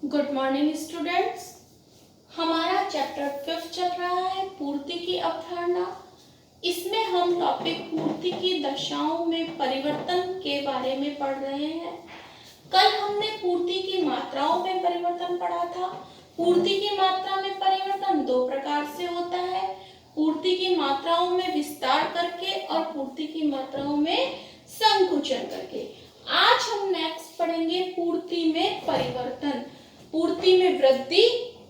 Good morning students. हमारा chapter 5 चल रहा है पूर्ति की अवधारणा। इसमें हम टॉपिक पूर्ति की दशाओं में परिवर्तन के बारे में पढ़ रहे हैं। कल हमने पूर्ति की मात्राओं में परिवर्तन पढ़ा था। पूर्ति की मात्रा में परिवर्तन दो प्रकार से होता है, पूर्ति की मात्राओं में विस्तार करके और पूर्ति की मात्राओं में संकुचन करके। आज हम नेक्स्ट पढ़ेंगे पूर्ति में परिवर्तन, पूर्ति में वृद्धि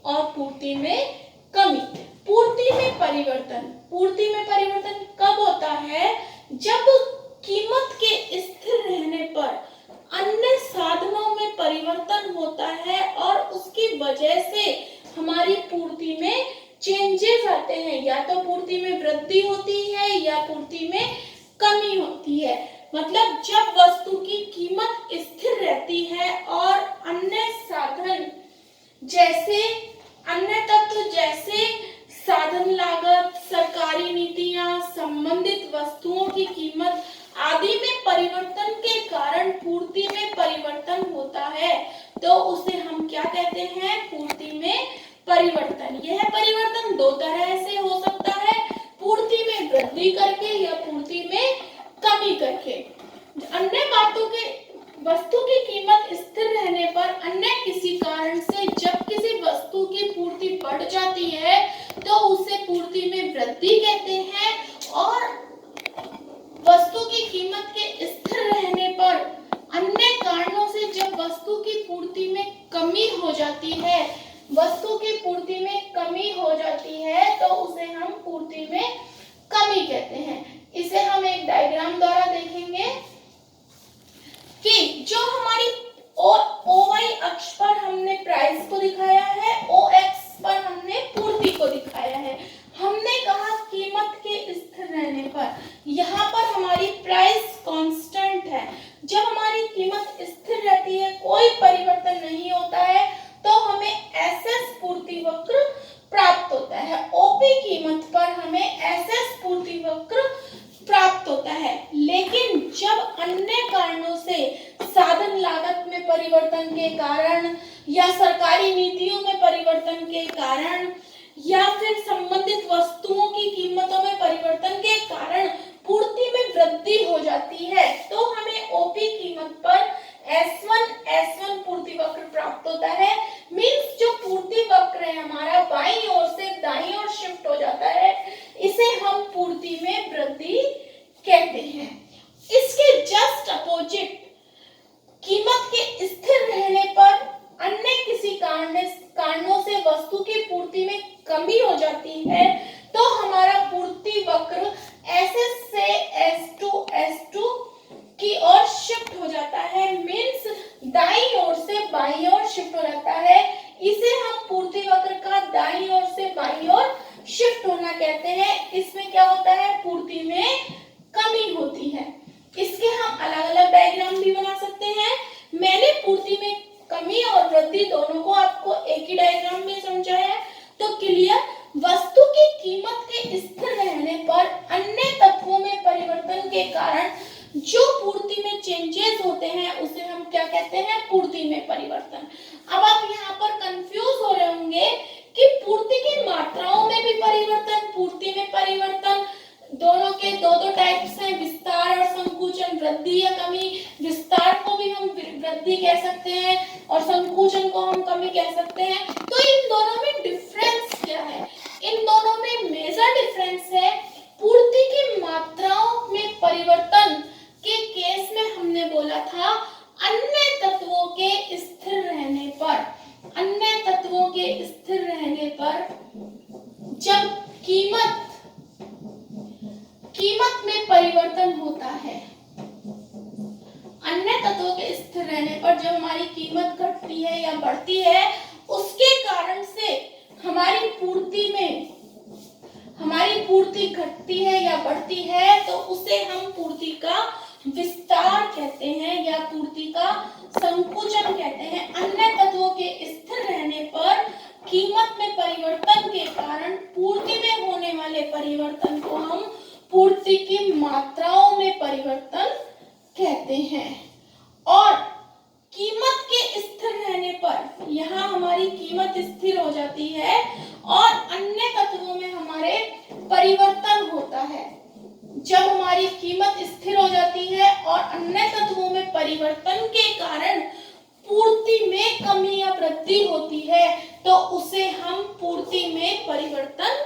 और पूर्ति में कमी। पूर्ति में परिवर्तन कब होता है? जब कीमत के स्थिर रहने पर अन्य साधनों में परिवर्तन होता है और उसकी वजह से हमारी पूर्ति में चेंजेस आते हैं। या तो पूर्ति में वृद्धि होती है या पूर्ति में कमी होती है। मतलब जब वस्तु की कीमत स्थिर रहती है और अन्य साधन जैसे अन्य तत्व जैसे साधन लागत, सरकारी नीतियां, संबंधित वस्तुओं की कीमत आदि में परिवर्तन के कारण पूर्ति में परिवर्तन होता है, तो उसे हम क्या कहते हैं? पूर्ति में परिवर्तन। यह परिवर्तन दो तरह से हो सकता है, पूर्ति में वृद्धि करके या पूर्ति में कमी करके। अन्य बातों के वस्तु की कीमत स्थिर रहने पर अन्य किसी कारण से जब किसी वस्तु की पूर्ति बढ़ जाती है तो उसे पूर्ति में वृद्धि कहते हैं, और वस्तु की कीमत के स्थिर रहने पर अन्य कारणों से जब वस्तु की पूर्ति में कमी हो जाती है, वस्तु की पूर्ति में कमी हो जाती है तो उसे हम पूर्ति में कमी कहते हैं। इसे हम एक डायग्राम द्वारा देखेंगे कि जो हमारी OY अक्ष पर हमने प्राइस को दिखाया है, OX पर हमने पूर्ति को दिखाया है। हमने कहा कीमत के स्थिर रहने पर, यहाँ पर हमारी प्राइस कांस्टेंट है। जब हमारी कीमत स्थिर रहती है, कोई परिवर्तन नहीं होता है, तो हमें SS पूर्ति वक्र प्राप्त होता है। OP कीमत पर हमें SS पूर्ति वक्र प्राप्त होता है। लेकिन जब अन्य कारणों से साधन लागत में परिवर्तन के कारण या सरकारी नीतियों में परिवर्तन के कारण या फिर संबंधित वस्तुओं की कीमतों में परिवर्तन के कारण पूर्ति में वृद्धि हो जाती है, तो हमें ओपी कीमत पर S1 पूर्ति वक्र प्राप्त होता है। मींस जो पूर्ति वक्र है हमारा बाईं ओर से दाईं ओर शिफ्ट हो जाता है, इसे हम पूर्ति में वृद्धि कहते हैं। इसके जस्ट अपोजिट कीमत के स्थिर रहने पर अन्य किसी कारणों से वस्तु की पूर्ति में कमी हो जाती है, तो हमारा पूर्ति वक्र SS से S2 की ओर शिफ्ट हो जाता है। मींस दाईं ओर से बाईं ओर शिफ्ट हो जाता है। इसे हम पूर्ति वक्र का दाईं ओर से बाईं ओर शिफ्ट होना कहते हैं। इसमें क्या होता है? पूर्ति में कमी होती है। इसके हम अलग अलग डायग्राम भी बना सकते हैं। मैंने पूर्ति में कमी और वृद्धि दोनों को आपको एक ही डायग्राम में समझाया है, तो क्लियर। वस्तु की कीमत के स्थिर रहने पर अन्य तत्वों में परिवर्तन के कारण जो पूर्ति में चेंजेस होते हैं उसे हम क्या कहते हैं? पूर्ति में परिवर्तन। अब आप यहाँ पर कंफ्यूज हो रहे होंगे कि पूर्ति की मात्राओं में भी परिवर्तन, पूर्ति में परिवर्तन, दोनों के दो टाइप्स हैं, विस्तार और संकुचन, वृद्धि या कमी। विस्तार को भी हम वृद्धि कह सकते हैं और संकुचन को हम कमी कह सकते हैं। तो इन दोनों में डिफरेंस क्या है? इन दोनों में मेजर डिफरेंस है पूर्ति की मात्राओं में परिवर्तन के केस में हमने बोला था अन्य तत्वों के स्थिर रहने पर, अन्य तत्वों के स्थिर रहने पर जब कीमत में परिवर्तन होता है, अन्य तत्वों के स्थिर रहने पर जब हमारी कीमत घटती है या बढ़ती है, उसके कारण से हमारी पूर्ति घटती है या बढ़ती है, तो उसे हम पूर्ति का विस्तार कहते हैं या पूर्ति का संकुचन कहते हैं। अन्य तत्वों के स्थिर रहने पर कीमत में परिवर्तन के कारण पूर्ति में होने वाले परिवर्तन को हम पूर्ति की मात्राओं में परिवर्तन कहते हैं। और कीमत के स्थिर रहने पर यहाँ हमारी कीमत स्थिर हो जाती है और अन्य तत्वों में हमारे परिवर्तन होता है। जब हमारी कीमत स्थिर हो जाती है और अन्य तत्वों में परिवर्तन के कारण पूर्ति में कमी या वृद्धि होती है तो उसे हम पूर्ति में परिवर्तन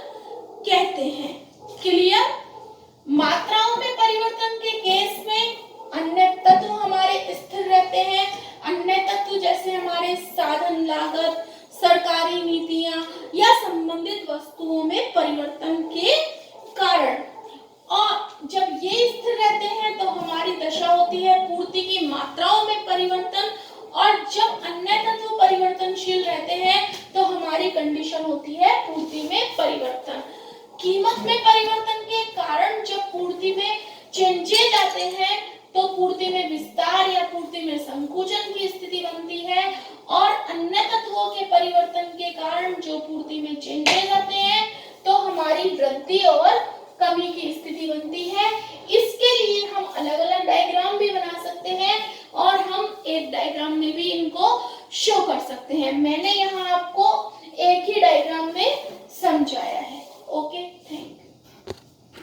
कहते हैं। क्लियर? मात्राओं में परिवर्तन के केस में अन्य तत्व हमारे स्थिर रहते हैं। अन्य तत्व जैसे हमारे साधन लागत, सरकारी नीतियां या संबंधित वस्तुओं में परिवर्तन के कारण। और जब ये स्थिर रहते हैं तो हमारी दशा होती है पूर्ति की मात्राओं में परिवर्तन, और जब अन्य तत्व परिवर्तनशील रहते हैं तो हमारी कंडीशन होती है पूर्ति में परिवर्तन। कीमत में परिवर्तन के कारण जब पूर्ति में चेंजेज आते हैं तो पूर्ति में विस्तार या पूर्ति में संकुचन की स्थिति बनती है, और अन्य तत्वों के परिवर्तन के कारण जो पूर्ति में चेंजेज आते हैं तो हमारी वृद्धि और कमी की स्थिति बनती है। इसके लिए हम अलग अलग डायग्राम भी बना सकते हैं और हम एक डायग्राम में भी इनको शो कर सकते हैं। मैंने यहाँ